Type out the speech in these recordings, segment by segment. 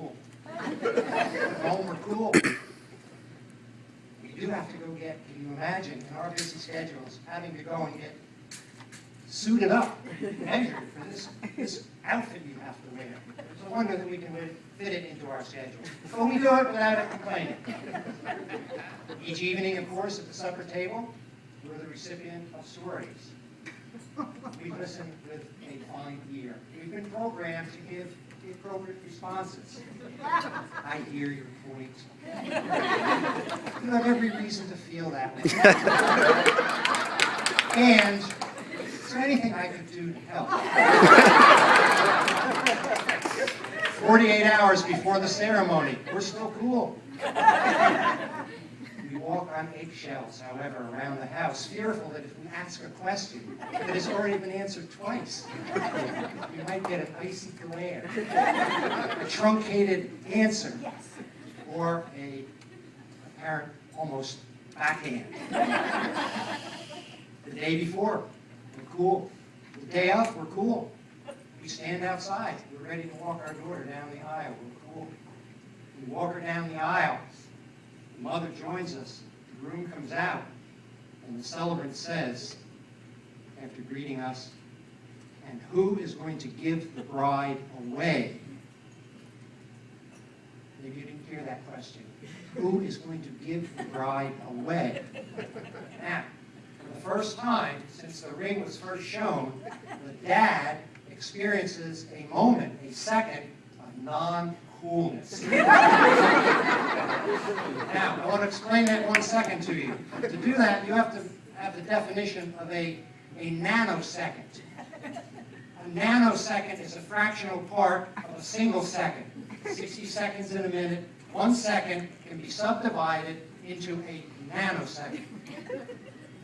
cool. At home, we're cool. We do have to go get, can you imagine, in our busy schedules, having to go and get suited up, measured for this outfit you have to wear. It's a wonder that we can fit it into our schedule. But we do it without complaining. Each evening, of course, at the supper table, we're the recipient of stories. We listen with a fine ear. We've been programmed to give the appropriate responses. I hear your point. You have every reason to feel that way. And is there anything I could do to help? 48 hours before the ceremony, we're still cool. We walk on eggshells, however, around the house, fearful that if we ask a question that has already been answered twice, we might get an icy glare, a truncated answer, or a apparent almost backhand. The day before, we're cool. The day of, we're cool. We stand outside. We're ready to walk our daughter down the aisle. We're cool. We walk her down the aisle. The mother joins us. The groom comes out. And the celebrant says, after greeting us, "And who is going to give the bride away?" Maybe you didn't hear that question. Who is going to give the bride away? Now, for the first time since the ring was first shown, the dad experiences a moment, a second, of non-coolness. Now, I want to explain that 1 second to you. To do that, you have to have the definition of a nanosecond. A nanosecond is a fractional part of a single second. 60 seconds in a minute, 1 second can be subdivided into a nanosecond.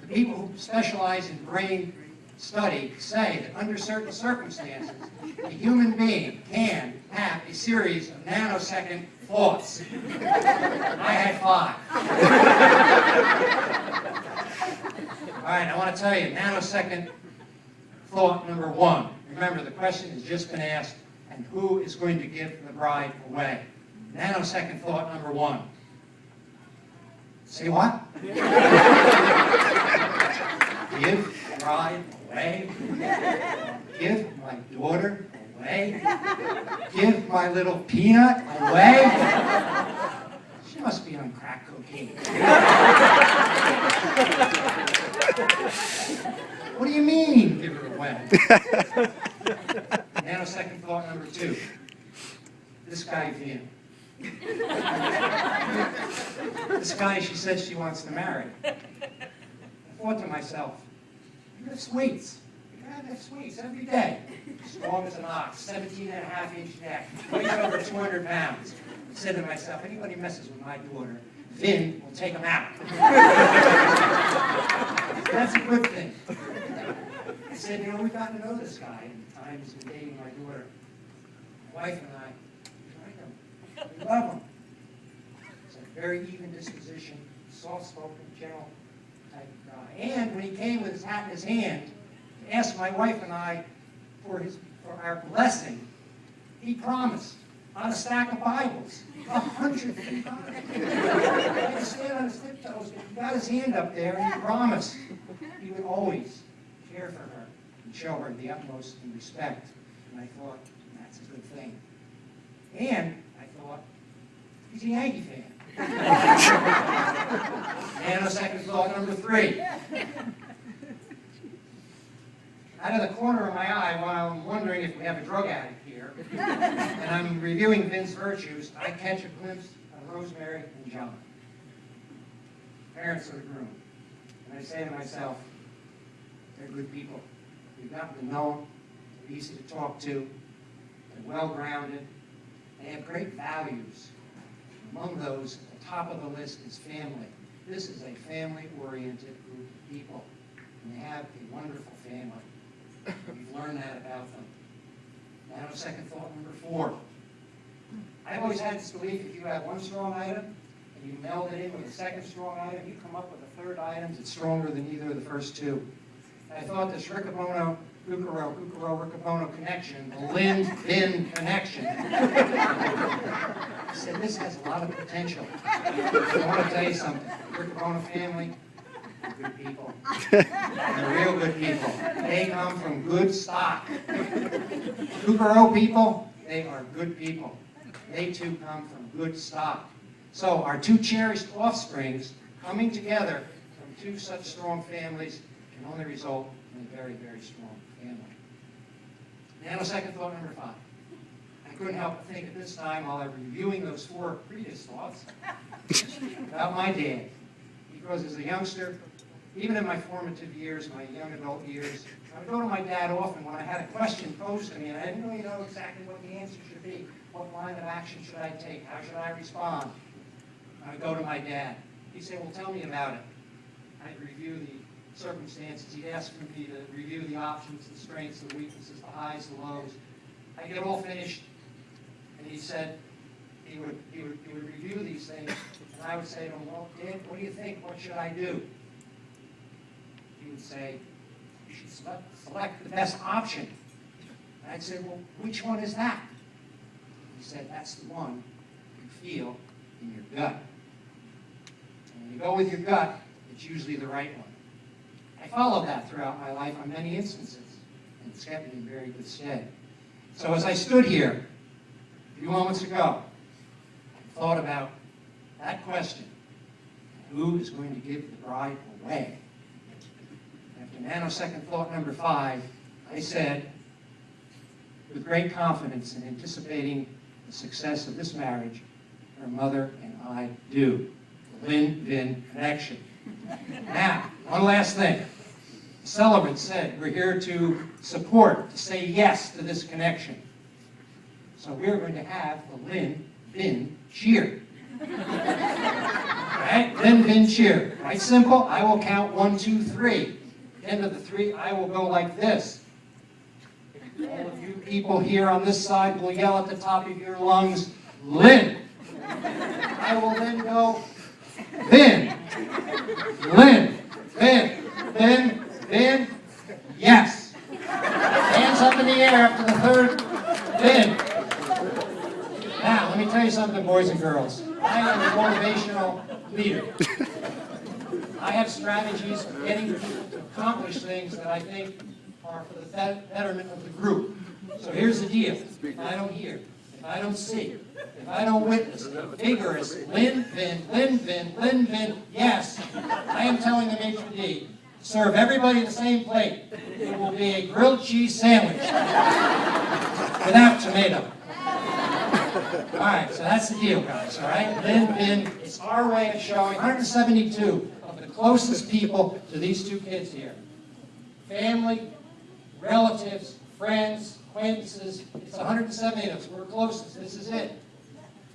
The people who specialize in brain study say that under certain circumstances, a human being can have a series of nanosecond thoughts. I had 5. All right, I want to tell you, nanosecond thought number 1. Remember, the question has just been asked, and who is going to give the bride away? Nanosecond thought number 1. Say what? Give the bride away? Give my daughter away? Give my little peanut away? She must be on crack cocaine. What do you mean, give her away? Nanosecond thought number 2. This guy, Vin. This guy she says she wants to marry. I thought to myself, you have sweets. You gotta have sweets every day. Strong as an ox, 17.5-inch neck, weighs over 200 pounds. I said to myself, anybody messes with my daughter, Vin will take him out. That's a good thing. I said, you know, we've gotten to know this guy in the time he's been dating my daughter. My wife and I, we like him. We love him. He's a very even disposition, soft-spoken, gentle type of guy. And when he came with his hat in his hand to ask my wife and I for our blessing, he promised on a stack of Bibles, 100 feet high. He had to stand on his tiptoes, but he got his hand up there and he promised he would always care for her and show her the utmost in respect. And I thought, that's a good thing. And I thought, he's a Yankee fan. Nanosecond thought number 3. Out of the corner of my eye, while I'm wondering if we have a drug addict here, and I'm reviewing Vin's virtues, I catch a glimpse of Rosemary and John, parents of the groom. And I say to myself, they're good people. We've gotten to know them. They're easy to talk to. They're well-grounded. They have great values. Among those, at the top of the list is family. This is a family-oriented group of people. And they have a wonderful family. We've learned that about them. Nanosecond thought number 4. I've always had this belief if you have one strong item and you meld it in with a second strong item, you come up with a third item that's stronger than either of the first two. I thought this Riccobono, Riccobono connection, the Lin-Vin connection, said, this has a lot of potential. I want to tell you something. Your Corona family, they're good people. They're real good people. They come from good stock. Cooper people, they are good people. They too come from good stock. So our two cherished offsprings coming together from two such strong families can only result in a very, very strong family. Nanosecond thought number 5. I couldn't help but think at this time, while I was reviewing those 4 previous thoughts, about my dad. Because as a youngster, even in my formative years, my young adult years, I would go to my dad often when I had a question posed to me and I didn't really know exactly what the answer should be. What line of action should I take? How should I respond? I would go to my dad. He'd say, well, tell me about it. I'd review the circumstances. He'd ask for me to review the options, the strengths, the weaknesses, the highs, the lows. I'd get all finished, and he said, he would review these things, and I would say to him, well, Dad, what do you think? What should I do? He would say, you should select the best option. And I'd say, well, which one is that? He said, that's the one you feel in your gut. And when you go with your gut, it's usually the right one. I followed that throughout my life on many instances, and it's kept me in very good stead. So as I stood here a few moments ago, I thought about that question, who is going to give the bride away? After nanosecond thought number 5, I said, with great confidence in anticipating the success of this marriage, her mother and I do. The Lin-Vin connection. Now, one last thing. The celebrant said we're here to support, to say yes to this connection. So we're going to have the Lin-Vin cheer. Right? Lin-Vin cheer. Quite simple. I will count 1, 2, 3. At the end of the 3, I will go like this. All of you people here on this side will yell at the top of your lungs, Lin. I will then go, Vin. Lin. Vin. Vin. Vin. Yes. Hands up in the air after the 3rd Vin. Now, let me tell you something, boys and girls. I am a motivational leader. I have strategies for getting people to accomplish things that I think are for the betterment of the group. So here's the deal. If I don't hear, if I don't see, if I don't witness a vigorous Lin-Vin, Lin-Vin, Lin-Vin, yes, I am telling the maitre d', serve everybody the same plate. It will be a grilled cheese sandwich without tomato. All right, so that's the deal, guys, all right? Lin-Vin, it's our way of showing 172 of the closest people to these 2 kids here. Family, relatives, friends, acquaintances, it's 170 of us. We're closest. This is it.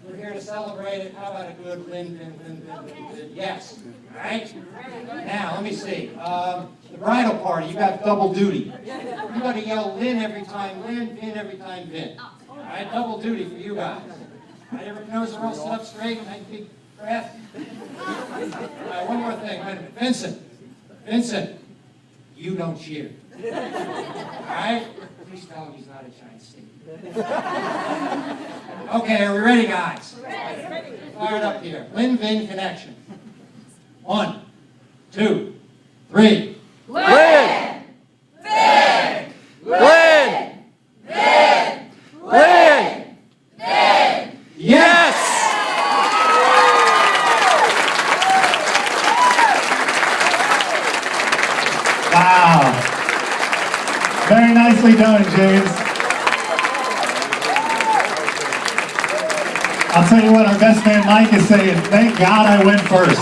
We're here to celebrate it. How about a good Lin-Vin, Lin-Vin, Lin-Vin? Yes. All right? Now, let me see. The bridal party, you got double duty. You got to yell Lin every time Lin, Vin every time Vin. All right? Double duty for you guys. All right, everybody knows they're all sit up straight and take a big breath. All right, one more thing. Wait a minute. Vincent, you don't cheer. All right? Please tell him he's not a giant steak. Okay, are we ready, guys? Ready. Fired up here. Lin-Vin connection. 1, 2, 3. Lin! Vin! Lin! Vin! Lin! Vin! Yes! Wow. Very nicely done, James. I'll tell you what, our best man Mike is saying, thank God I went first.